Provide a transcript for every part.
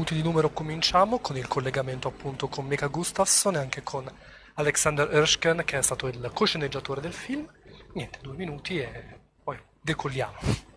minuti di numero cominciamo con il collegamento appunto con Mika Gustafson e anche con Alexander Öhrstrand che è stato il co-sceneggiatore del film. Niente, 2 minuti e poi decolliamo.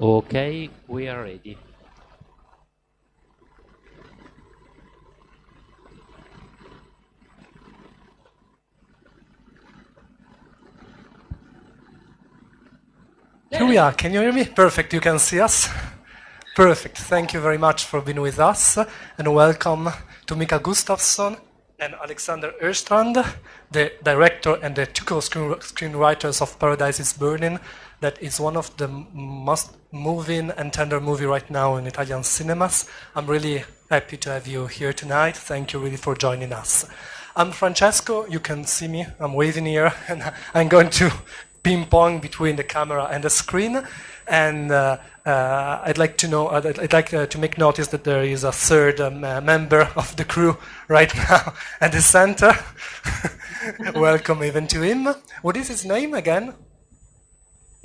Okay, we are ready. Here we are. Can you hear me? Perfect. You can see us? Perfect. Thank you very much for being with us and welcome to Mika Gustafson and Alexander Öhrstrand, the director and the two co-screenwriters of Paradise is Burning. That is one of the most moving and tender movie right now in Italian cinemas. I'm really happy to have you here tonight. Thank you really for joining us. I'm Francesco. You can see me. I'm waving here, and I'm going to ping-pong between the camera and the screen. And I'd like to make notice that there is a third member of the crew right now at the center. Welcome even to him. What is his name again?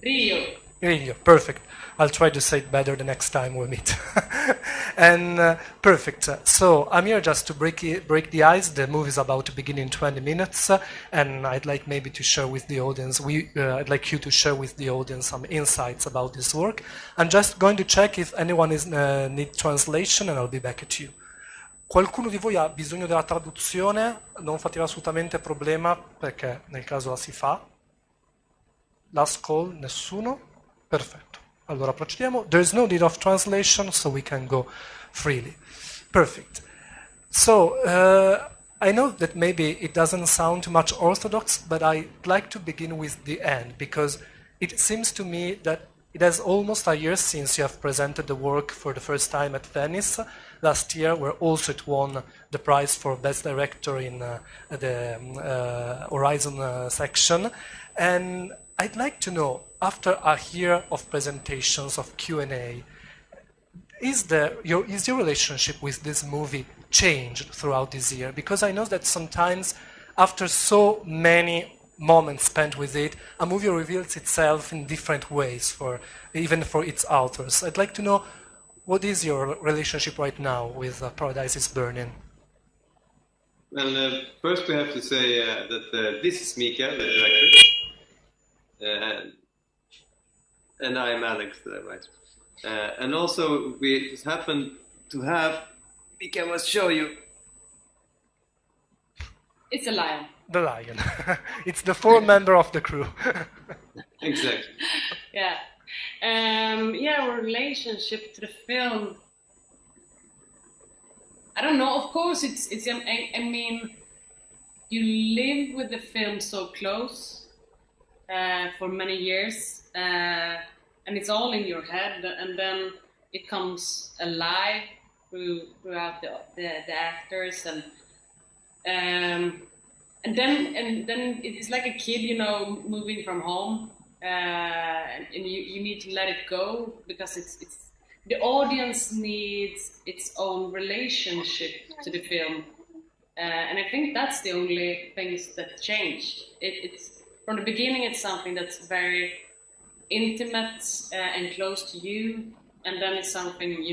Rio, perfect. I'll try to say it better the next time we meet. And perfect. So I'm here just to break the ice. The movie is about to begin in 20 minutes, and I'd like maybe to share with the audience. I'd like you to share with the audience some insights about this work. I'm just going to check if anyone need translation, and I'll be back at you. Qualcuno di voi ha bisogno della traduzione? Non fatevi assolutamente problema, perché nel caso la si fa. Last call, nessuno? Perfetto. Allora procediamo. There is no need of translation, so we can go freely. Perfect. So, I know that maybe it doesn't sound too much orthodox, but I'd like to begin with the end, because it seems to me that it has almost a year since you have presented the work for the first time at Venice. Last year, where also it won the prize for Best Director in the Horizon section. And I'd like to know, after a year of presentations, of Q&A, is your relationship with this movie changed throughout this year? Because I know that sometimes, after so many moments spent with it, a movie reveals itself in different ways, even for its authors. I'd like to know, what is your relationship right now with Paradise is Burning? Well, first we have to say that this is Mika, the director. And I'm Alex, the writer. And also, we just happen to have, Mika must show you. It's a lion. The lion. It's the fourth member of the crew. Exactly. Yeah. Our relationship to the film. I don't know. Of course, it's. I mean, you live with the film so close. For many years, and it's all in your head, and then it comes alive throughout the actors, and then it's like a kid, moving from home, and you need to let it go, because it's the audience needs its own relationship to the film, and I think that's the only things that changed. It's from the beginning, it's something that's very intimate and close to you, and then it's something,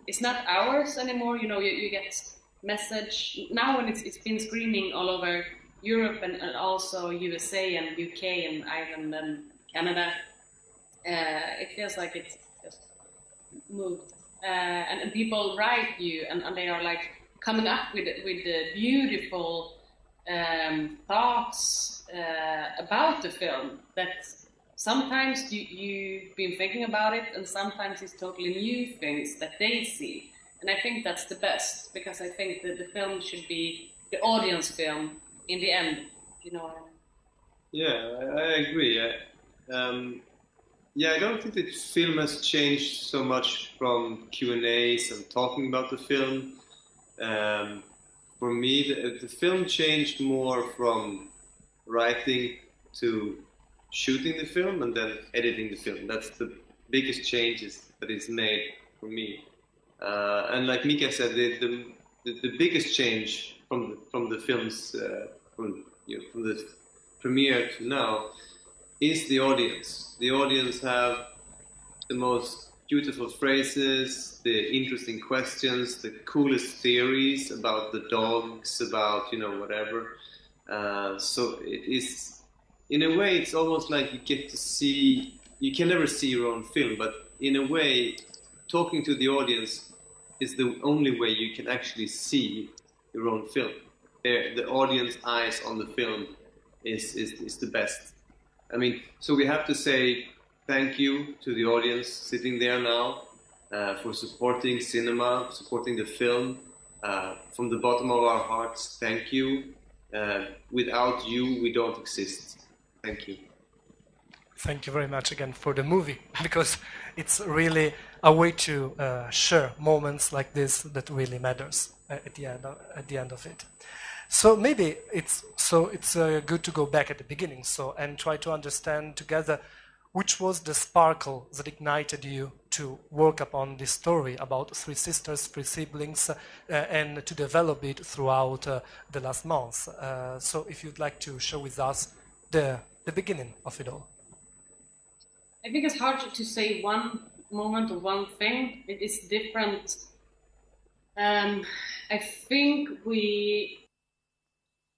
it's not ours anymore. You get message. Now when it's been screening all over Europe and also USA and UK and Ireland and Canada, it feels like it's just moved. And people write you and they are like coming up with the beautiful thoughts about the film that sometimes you've been thinking about it and sometimes it's totally new things that they see. And I think that's the best, because I think that the film should be the audience film in the end, you know. Yeah, I agree. Yeah, I don't think the film has changed so much from Q&As and talking about the film. For me, the film changed more from writing to shooting the film and then editing the film. That's the biggest changes that is made for me. And like Mika said, the biggest change from the films from the premiere to now is the audience. The audience have the most beautiful phrases, the interesting questions, the coolest theories about the dogs, about whatever. So it is, in a way, it's almost like you get to see. You can never see your own film, but in a way, talking to the audience is the only way you can actually see your own film. The audience eyes on the film is the best. I mean, so we have to say thank you to the audience sitting there now for supporting cinema, supporting the film. From the bottom of our hearts, thank you. Without you, we don't exist. Thank you. Thank you very much again for the movie, because it's really a way to share moments like this that really matters at the end of it. So maybe it's good to go back at the beginning, and try to understand together which was the sparkle that ignited you to work upon this story about three sisters, three siblings, and to develop it throughout the last months. So if you'd like to share with us the beginning of it all. I think it's hard to say one moment or one thing. It is different. I think we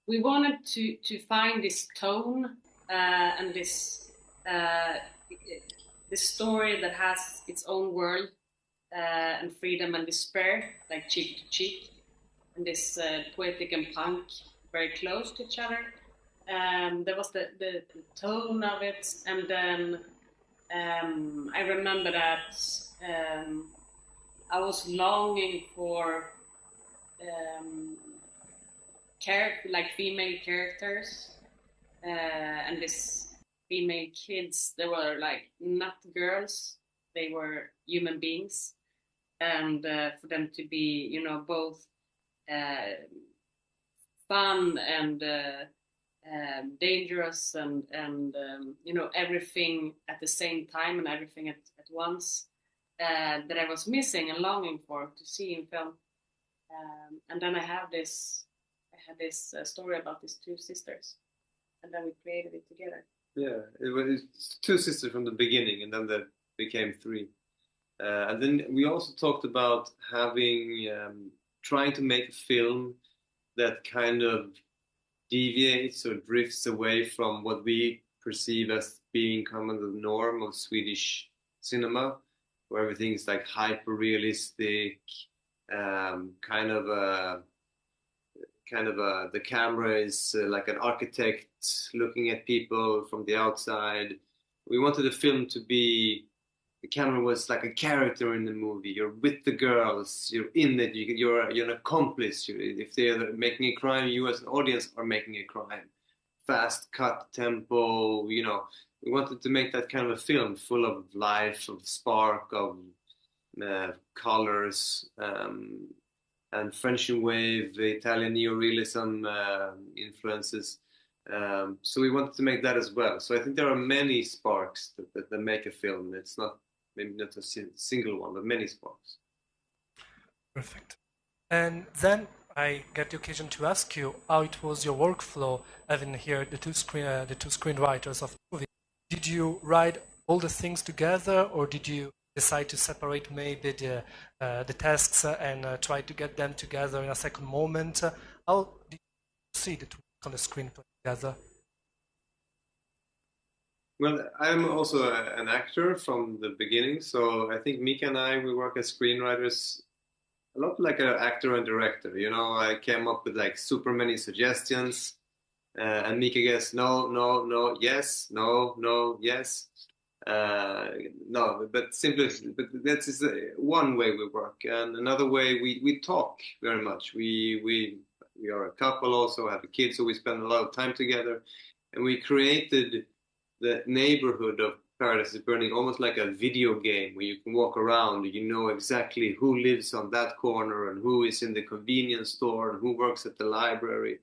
wanted to find this tone and this story that has its own world and freedom and despair, like cheek to cheek, and this poetic and punk very close to each other. There was the tone of it, and then I remember that I was longing for female characters, and this female kids. They were like not girls; they were human beings, and for them to be, both fun and dangerous and everything at the same time and everything at once that I was missing and longing for to see in film. And then I had this story about these two sisters, and then we created it together. Yeah, it's two sisters from the beginning, and then there became three. And then we also talked about trying to make a film that kind of deviates or drifts away from what we perceive as being kind of the norm of Swedish cinema, where everything's like hyper realistic, the camera is like an architect looking at people from the outside. We wanted the film to be, the camera was like a character in the movie. You're with the girls, you're in it, you're an accomplice. If they're making a crime, you as an audience are making a crime. Fast cut tempo, we wanted to make that kind of a film full of life, of spark, of colors, and French New Wave, Italian neorealism influences. So we wanted to make that as well. So I think there are many sparks that make a film. It's maybe not a single one, but many sparks. Perfect. And then I get the occasion to ask you how it was your workflow, having here the two screenwriters of the movie. Did you write all the things together, or did you decide to separate maybe the tasks and try to get them together in a second moment. How did you see the two on the screen put together? Well, I'm also an actor from the beginning, so I think Mika and I, we work as screenwriters a lot like an actor and director. You know, I came up with like super many suggestions, and Mika goes, no, no, no, yes, no, no, yes. No, but simply, but that's is one way we work, and another way we talk very much. We are a couple, also have a kid, so we spend a lot of time together, and we created the neighborhood of Paradise is Burning almost like a video game where you can walk around, you know exactly who lives on that corner and who is in the convenience store and who works at the library.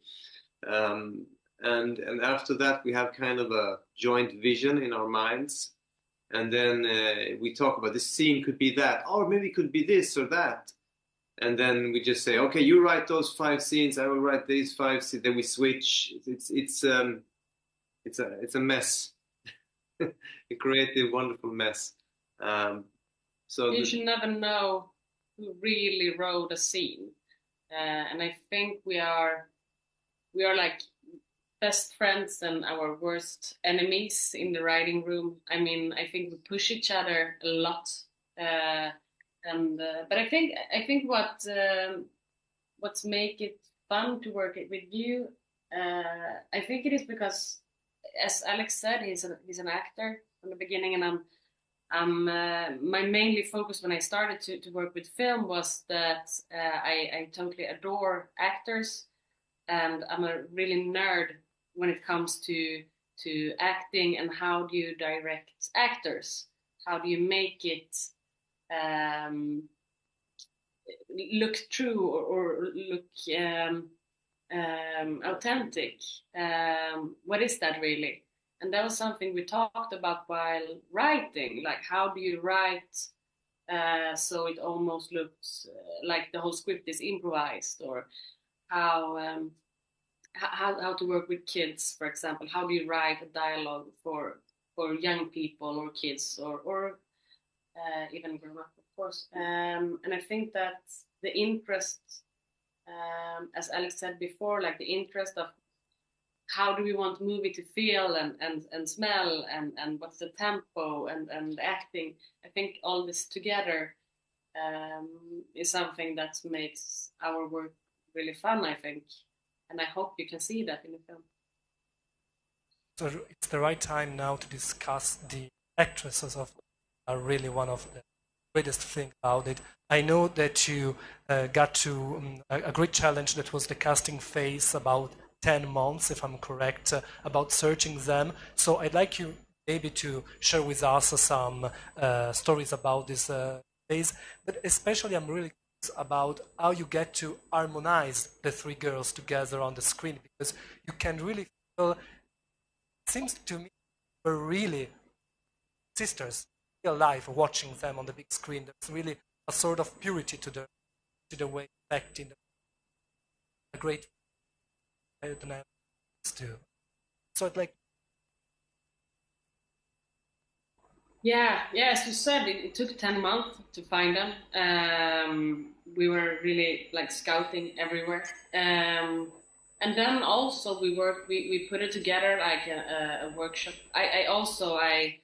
And after that, we have kind of a joint vision in our minds. And then we talk about this scene could be that, or maybe it could be this or that. And then we just say, okay, you write those 5 scenes, I will write these 5 scenes. Then we switch. It's a mess. A creative, wonderful mess. So you should never know who really wrote a scene, and I think we are like best friends and our worst enemies in the writing room. I mean, I think we push each other a lot, but I think what's make it fun to work with you, I think it is because, as Alex said, he's an actor from the beginning, and my mainly focus when I started to work with film was that I totally adore actors, and I'm a really nerd when it comes to acting and how do you direct actors, how do you make it look true or look authentic. What is that really? And that was something we talked about while writing. Like, how do you write so it almost looks like the whole script is improvised, or how to work with kids, for example. How do you write a dialogue for young people or kids or even grown up, of course. And I think that the interest, as Alex said before, like the interest of how do we want the movie to feel and smell and what's the tempo and acting. I think all this together is something that makes our work really fun, I think. And I hope you can see that in the film. So it's the right time now to discuss the actresses are really one of the greatest thing about it. I know that you got to a great challenge that was the casting phase, about 10 months, if I'm correct, about searching them. So I'd like you maybe to share with us some stories about this phase, but especially I'm really curious about how you get to harmonize the 3 girls together on the screen, because you can really feel, it seems to me, we're really sisters, real life, watching them on the big screen. There's really a sort of purity to the way acting. A great dynamics too. So it's like, yeah, as you said, it took 10 months to find them. We were really like scouting everywhere. And then also we put it together like a workshop. I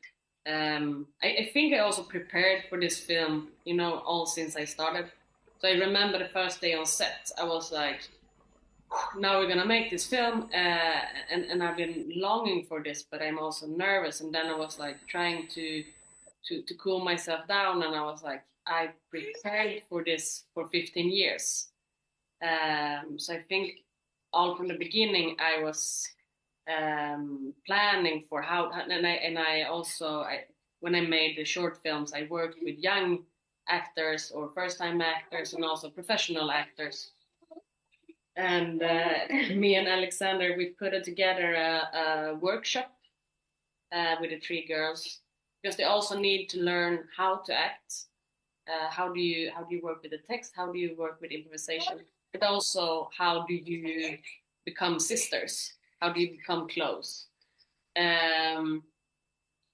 think I also prepared for this film, all since I started. So I remember the first day on set, I was like, now we're gonna make this film, and I've been longing for this, but I'm also nervous. And then I was like trying to cool myself down, and I was like, I prepared for this for 15 years. So I think all from the beginning I was planning for how, and I also when I made the short films, I worked with young actors or first-time actors and also professional actors. And me and Alexander, we put it together a workshop with the 3 girls, because they also need to learn how to act. How do you work with the text? How do you work with improvisation? But also, how do you become sisters? How do you become close?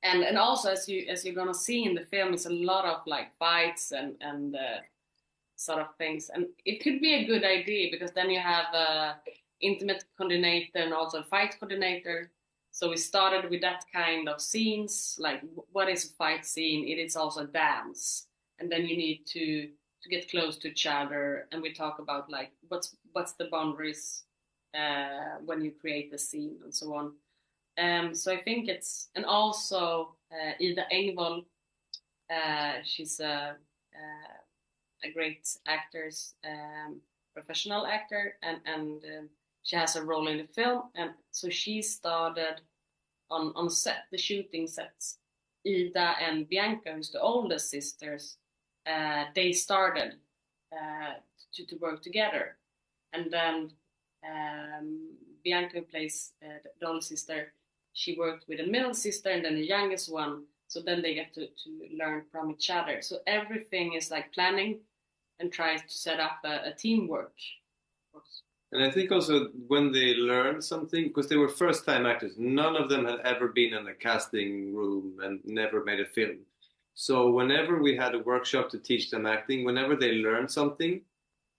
and also as you're gonna see in the film, it's a lot of like fights and sort of things, and it could be a good idea because then you have a intimate coordinator and also a fight coordinator. So we started with that kind of scenes, like what is a fight scene? It is also dance, and then you need to get close to each other, and we talk about like what's the boundaries when you create the scene and so on. So I think it's, and also Ida Engvall, she's a great actress, professional actor, and she has a role in the film, and so she started on set, the shooting sets. Ida and Bianca, who's the oldest sisters, they started to work together, and then Bianca, who plays the older sister, she worked with the middle sister and then the youngest one. So then they get to learn from each other. So everything is like planning and tries to set up a teamwork. And I think also when they learn something, because they were first-time actors, none of them had ever been in a casting room and never made a film. So whenever we had a workshop to teach them acting, whenever they learned something,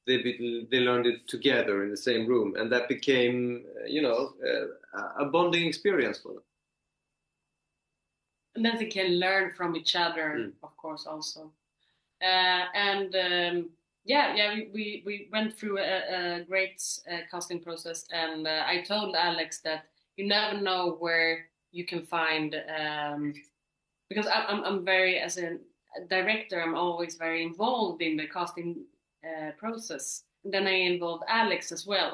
they learned it together in the same room, and that became, a bonding experience for them. And then they can learn from each other, of course, also. We went through a great casting process, and I told Alex that you never know where you can find, because I'm very, as a director, I'm always very involved in the casting process. And then I involved Alex as well,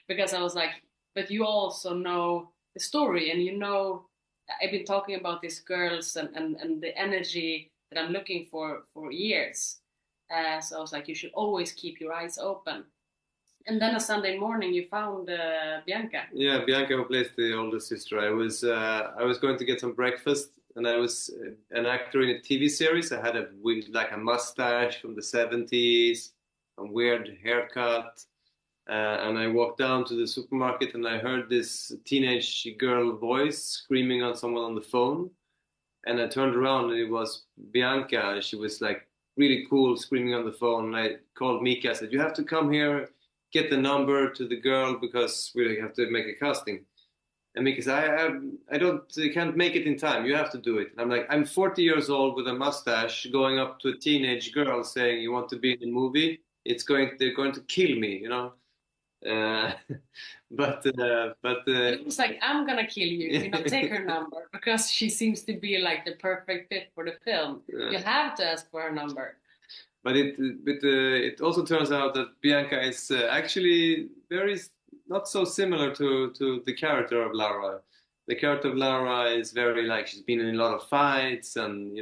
because I was like, but you also know the story, and I've been talking about these girls and the energy that I'm looking for years. So I was like, you should always keep your eyes open. And then a Sunday morning, you found Bianca. Yeah, Bianca, who plays the older sister. I was going to get some breakfast, and I was an actor in a TV series. I had a mustache from the 70s, a weird haircut. And I walked down to the supermarket, and I heard this teenage girl voice screaming on someone on the phone. And I turned around, and it was Bianca. She was like really cool, screaming on the phone. And I called Mika. I said, "You have to come here, get the number to the girl, because we have to make a casting." And Mika said, I can't make it in time. You have to do it." And I'm like, I'm 40 years old with a mustache, going up to a teenage girl saying, "You want to be in the movie?" They're going to kill me, you know. But it was like, I'm gonna kill you, take her number, because she seems to be like the perfect fit for the film. You have to ask for her number. But it also turns out that Bianca is actually very not so similar to the character of Lara. The character of Lara is very like, she's been in a lot of fights, and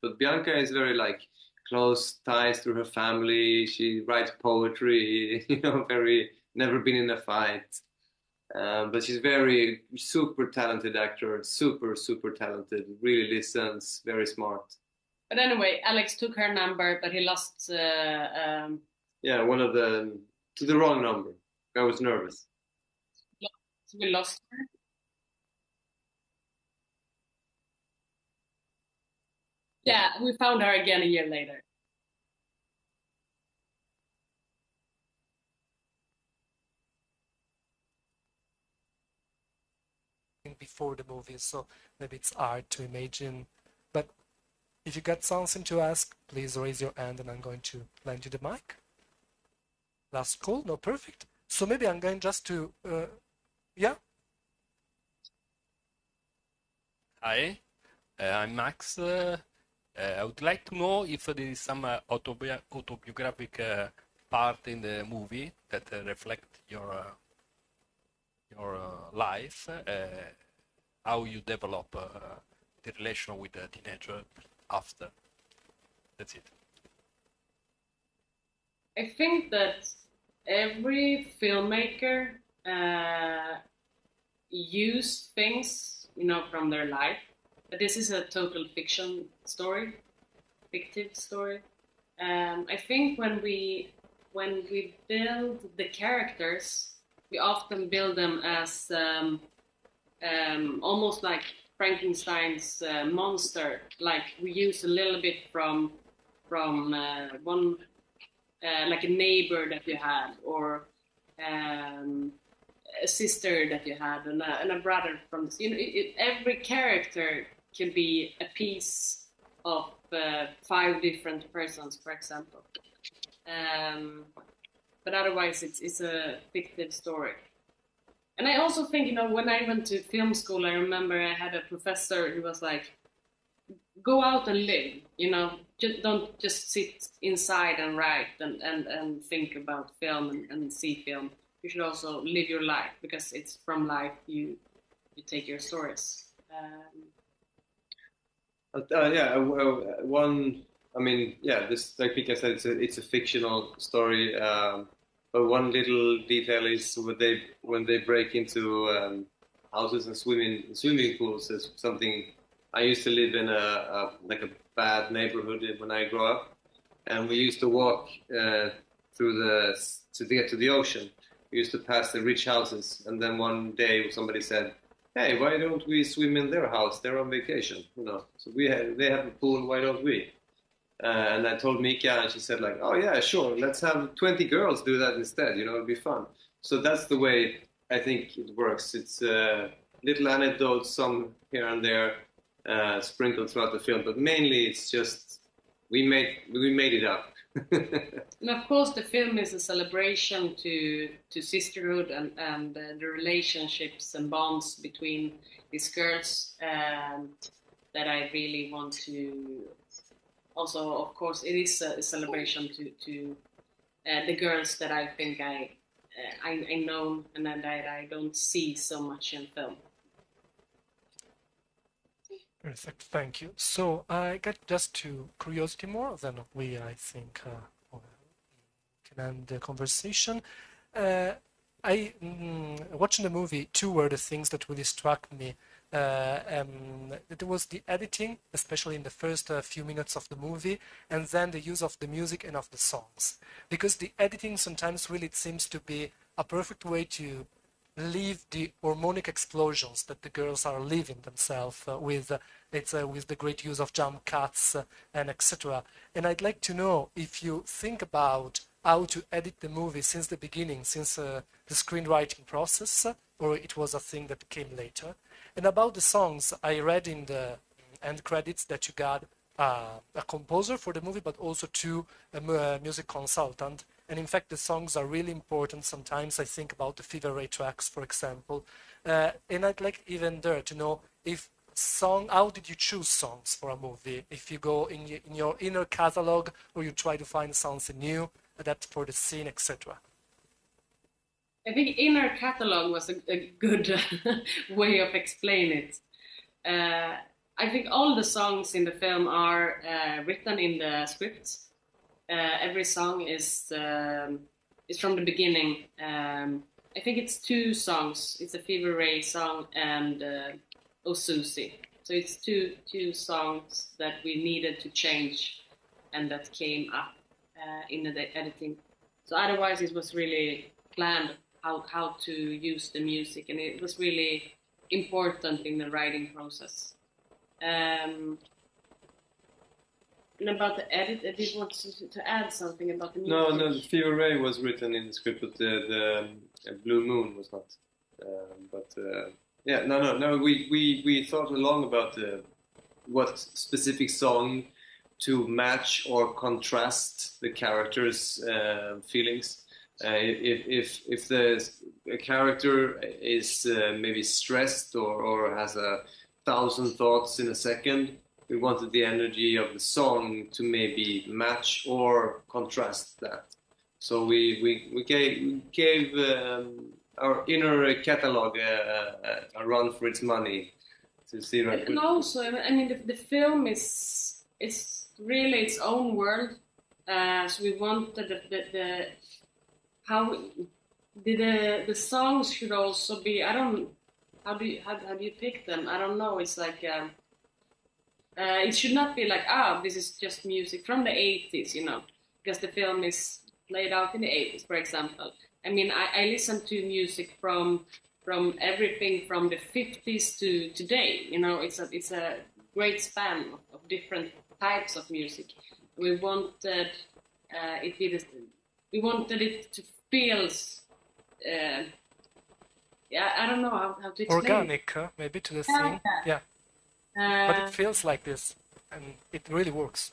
but Bianca is very like close ties to her family. She writes poetry, very, never been in a fight. But she's very super talented actor, super talented, really listens, very smart. But anyway, Alex took her number, but he lost. One of to the wrong number. I was nervous. So we lost her. Yeah, we found her again a year later. Before the movie, so maybe it's hard to imagine. But if you got something to ask, please raise your hand and I'm going to lend you the mic. That's cool, no, perfect. So maybe I'm going just to, yeah? Hi, I'm Max. I would like to know if there is some autobiographic part in the movie that reflect your life, how you develop the relation with the teenager after. That's it. I think that every filmmaker use things, from their life. But this is a total fictive story. I think when we build the characters, we often build them as almost like Frankenstein's monster, like we use a little bit from one like a neighbor that you had, or a sister that you had, and a brother from this. Every character can be a piece of 5 different persons, for example. But otherwise, it's a fictive story. And I also think, when I went to film school, I remember I had a professor who was like, go out and live, don't just sit inside and write and think about film and see film. You should also live your life, because it's from life you take your stories. This, like Mika said, it's a fictional story. But one little detail is when they break into houses and swimming pools. Is something. I used to live in a bad neighborhood when I grew up, and we used to walk to get to the ocean. We used to pass the rich houses, and then one day somebody said, "Hey, why don't we swim in their house? They're on vacation, So they have a pool. Why don't we?" And I told Mika, and she said like, "Oh yeah, sure. Let's have 20 girls do that instead. It'd be fun." So that's the way I think it works. It's little anecdotes, some here and there, sprinkled throughout the film, but mainly it's just we made it up. And of course, the film is a celebration to sisterhood and the relationships and bonds between these girls that I really want to. Also, of course, it is a celebration to the girls that I think I know and that I don't see so much in film. Perfect, thank you. So I got just to curiosity more, then I think can end the conversation. Watching the movie, 2 were the things that really struck me. It was the editing, especially in the first few minutes of the movie, and then the use of the music and of the songs. Because the editing sometimes really seems to be a perfect way to leave the hormonic explosions that the girls are living themselves with the great use of jump cuts and etc. And I'd like to know if you think about how to edit the movie since the beginning, since the screenwriting process, or it was a thing that came later. And about the songs, I read in the end credits that you got a composer for the movie, but also 2 music consultants. And in fact, the songs are really important. Sometimes I think about the Fever Ray tracks, for example. And I'd like even there to know how did you choose songs for a movie? If you go in your inner catalog, or you try to find something new, adapt for the scene, etc. I think inner catalog was a good way of explaining it. I think all the songs in the film are written in the script. Every song is from the beginning. I think it's 2 songs. It's a Fever Ray song and O Susie. So it's two songs that we needed to change and that came up in the editing. So otherwise it was really planned how to use the music, and it was really important in the writing process. And about the edit, I did want to add something about the music. No, the Fever Ray was written in the script, but the Blue Moon was not. We thought along about what specific song to match or contrast the characters' feelings. If a character is maybe stressed or has 1,000 thoughts in a second, we wanted the energy of the song to maybe match or contrast that. So we gave our inner catalog a run for its money to see. And also, I mean, the film is really its own world. So we wanted the songs should also be. How do you pick them? I don't know. It's like it should not be like this is just music from the 80s, because the film is played out in the 80s, for example. I mean, I listen to music from from everything from the 50s to today. You know, it's a great span of different types of music. We wanted we wanted it to feel. Yeah, I don't know how to explain. Organic, maybe to the scene. Yeah. But it feels like this, and it really works.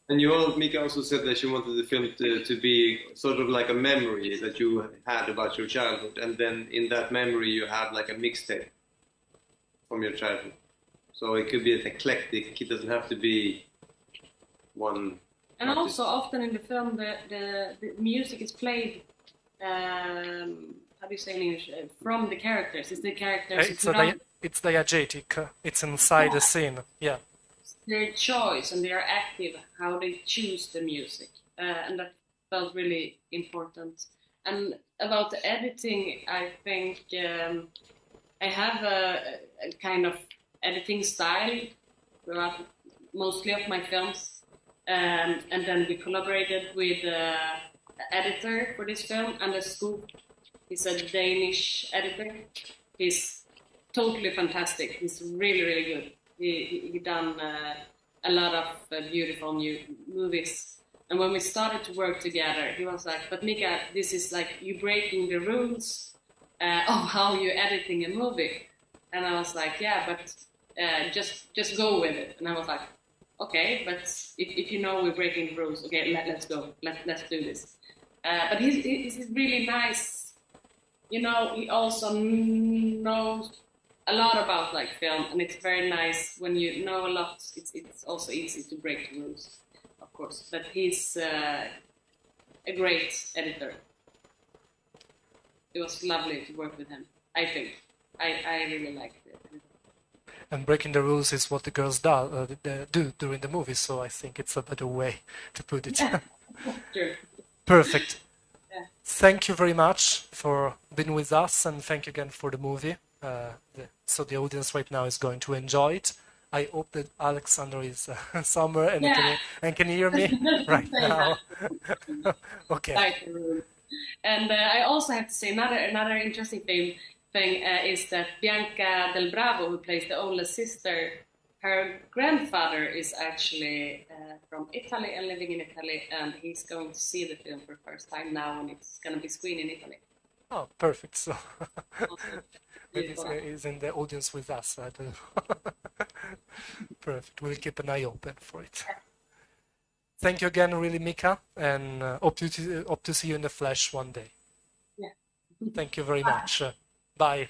And Mika also said that she wanted the film to be sort of like a memory that you had about your childhood, and then in that memory you have like a mixtape from your childhood. So it could be eclectic. It doesn't have to be one. And artist. Also, often in the film, the music is played. How do you say in English? From the characters. It's the characters. It's diegetic. It's inside the scene. Yeah. Their choice, and they are active how they choose the music, and that felt really important. And about the editing, I think I have a kind of editing style throughout mostly of my films, and then we collaborated with the editor for this film, Anders Skog. He's a Danish editor. He's totally fantastic. He's really, really good. He done a lot of beautiful new movies. And when we started to work together, he was like, "But Mika, this is like you breaking the rules of how you're editing a movie." And I was like, "Yeah, but just go with it." And I was like, "Okay, but if you know we're breaking the rules, okay, let's go. Let's do this." But he's really nice. You know, he also knows a lot about like film, and it's very nice when you know a lot. It's also easy to break the rules, of course. But he's a great editor. It was lovely to work with him. I think I really liked it. And breaking the rules is what the girls do during the movie, so I think it's a better way to put it. Sure. Perfect. Yeah. Thank you very much for being with us, and thank you again for the movie. So the audience right now is going to enjoy it. I hope that Alexander is somewhere and can hear me right now. Okay. And I also have to say another interesting thing is that Bianca Del Bravo, who plays the oldest sister, her grandfather is actually from Italy and living in Italy, and he's going to see the film for the first time now, and it's going to be screened in Italy. Oh, perfect. So maybe he's in the audience with us. I don't know. Perfect. We'll keep an eye open for it. Thank you again, really, Mika, and hope to see you in the flesh one day. Yeah. Thank you very much. Bye.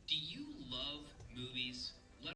Do you love movies?